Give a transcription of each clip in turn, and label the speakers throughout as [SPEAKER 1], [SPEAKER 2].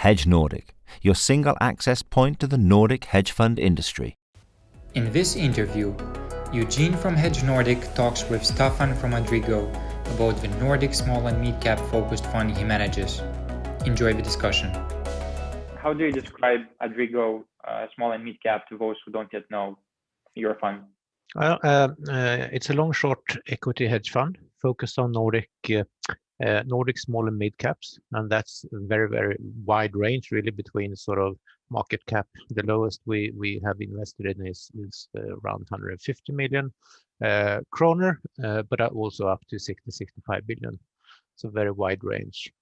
[SPEAKER 1] Hedge Nordic, your single access point to the Nordic hedge fund industry.
[SPEAKER 2] In this interview, Eugene from Hedge Nordic talks with Staffan from Adrigo about the Nordic small and mid-cap focused fund he manages. Enjoy the discussion. How do you describe Adrigo small and mid-cap to those who don't yet know your fund?
[SPEAKER 3] Well, it's a long-short equity hedge fund focused on Nordic small and mid caps, and that's a very, very wide range, really, between sort of market cap. The lowest we have invested in is around 150 million kroner, but also up to 65 billion. So very wide range.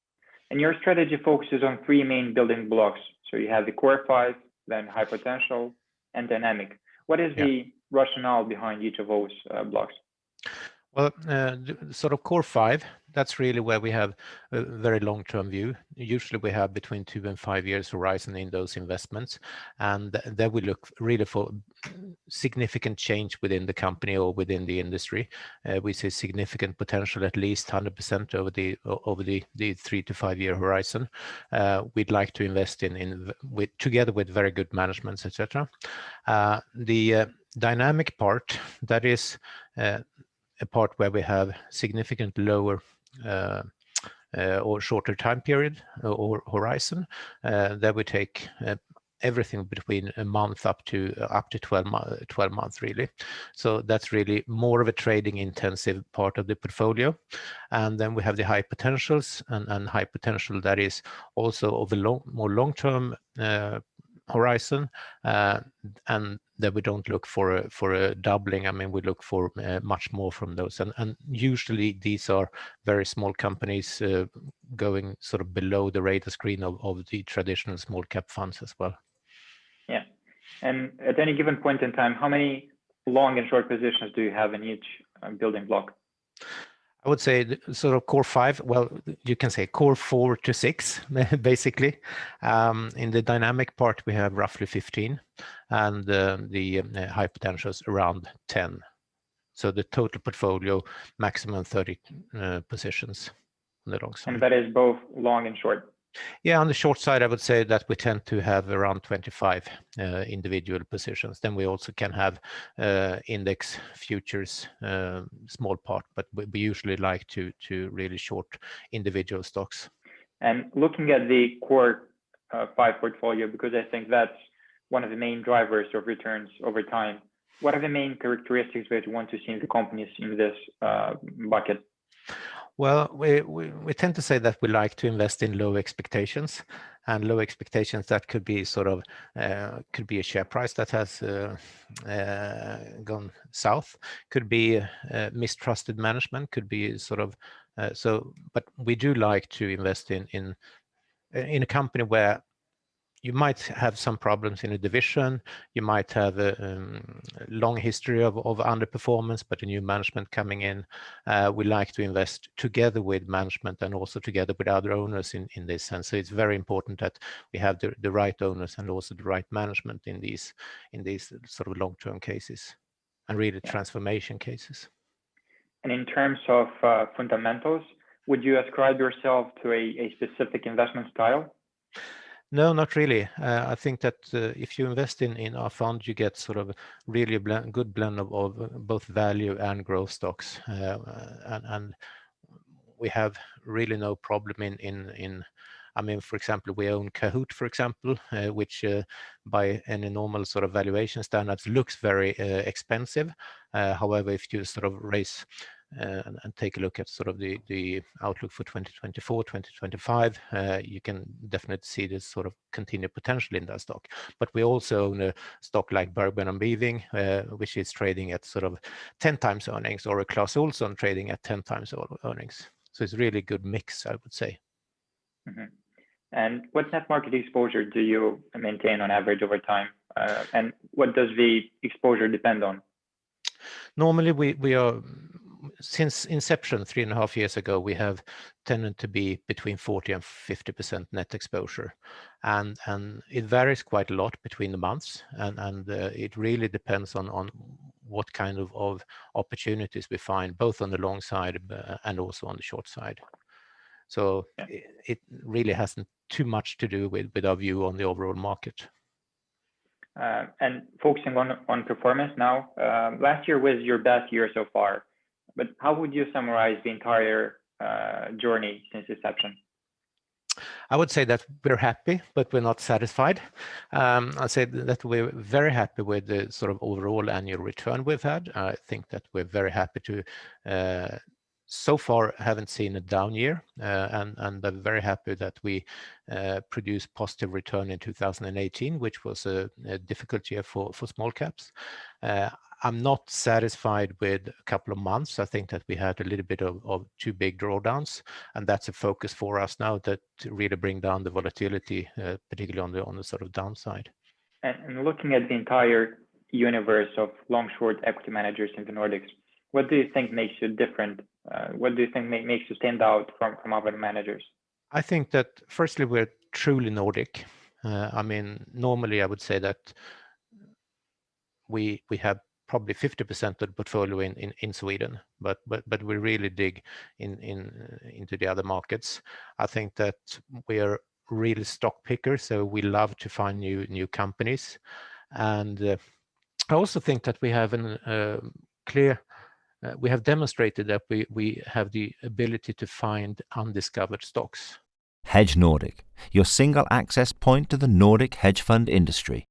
[SPEAKER 2] And your strategy focuses on three main building blocks. So you have the core five, then high potential, and dynamic. What is the rationale behind each of those blocks?
[SPEAKER 3] Well, sort of core five, that's really where we have a very long-term view. Usually we have between 2 and 5 years horizon in those investments. And there we look really for significant change within the company or within the industry. We see significant potential, at least 100% over the 3 to 5 year horizon. We'd like to invest together with very good managements, etc. The dynamic part, that is a part where we have significant lower or shorter time period or horizon. There we take everything between a month up to 12 months, really. So that's really more of a trading intensive part of the portfolio. And then we have the high potentials, and high potential that is also of a more long-term horizon, and that we don't look for a doubling. I mean, we look for much more from those, and usually these are very small companies going sort of below the radar screen of the traditional small cap funds as well.
[SPEAKER 2] Yeah, and at any given point in time, how many long and short positions do you have in each building block?
[SPEAKER 3] I would say sort of core five, well, you can say core 4 to 6, basically. In the dynamic part, we have roughly 15, and the high potentials around 10. So the total portfolio, maximum 30 positions on the long side.
[SPEAKER 2] And that is both long and short?
[SPEAKER 3] Yeah, on the short side, I would say that we tend to have around 25 individual positions. Then we also can have index futures, small part, but we usually like to really short individual stocks.
[SPEAKER 2] And looking at the core five portfolio, because I think that's one of the main drivers of returns over time, what are the main characteristics that you want to see in the companies in this bucket?
[SPEAKER 3] Well, we tend to say that we like to invest in low expectations, and low expectations that could be sort of could be a share price that has gone south, could be mistrusted management, could be sort of but we do like to invest in a company where you might have some problems in a division, you might have a long history of underperformance, but a new management coming in. We like to invest together with management and also together with other owners in this sense. So it's very important that we have the right owners and also the right management in these sort of long-term cases and really transformation cases.
[SPEAKER 2] And in terms of fundamentals, would you ascribe yourself to a specific investment style?
[SPEAKER 3] No, not really. I think that if you invest in our fund, you get sort of really a good blend of both value and growth stocks. And we have really no problem in I mean, for example, we own Kahoot, for example, which by any normal sort of valuation standards looks very expensive. However, if you sort of raise and take a look at sort of the outlook for 2024, 2025, you can definitely see this sort of continued potential in that stock. But we also own a stock like Bergman and Beving, which is trading at sort of 10 times earnings, or a Clas Ohlson trading at 10 times earnings. So it's a really good mix, I would say.
[SPEAKER 2] Mm-hmm. And what net market exposure do you maintain on average over time? And what does the exposure depend on?
[SPEAKER 3] Normally, we are, since inception 3.5 years ago, we have tended to be between 40 and 50% net exposure, and it varies quite a lot between the months, and it really depends on what kind of opportunities we find, both on the long side and also on the short side. So it really hasn't too much to do with our view on the overall market.
[SPEAKER 4] And focusing on performance now, last year was your best year so far, but how would you summarize the entire journey since inception?
[SPEAKER 3] I would say that we're happy, but we're not satisfied. I'd say that we're very happy with the sort of overall annual return we've had. I think that we're very happy to so far haven't seen a down year, and I'm very happy that we produced positive return in 2018, which was a difficult year for small caps. I'm not satisfied with a couple of months. I think that we had a little bit of too big drawdowns, and that's a focus for us now, that to really bring down the volatility, particularly on the sort of downside.
[SPEAKER 4] And looking at the entire universe of long-short equity managers in the Nordics, what do you think makes you different? What do you think makes you stand out from other managers?
[SPEAKER 3] I think that firstly, we're truly Nordic. I mean, normally I would say that we have probably 50% of the portfolio in Sweden, but we really dig into the other markets. I think that we are really stock pickers, so we love to find new companies, and I also think that we have we have demonstrated that we have the ability to find undiscovered stocks.
[SPEAKER 1] Hedge Nordic, your single access point to the Nordic hedge fund industry.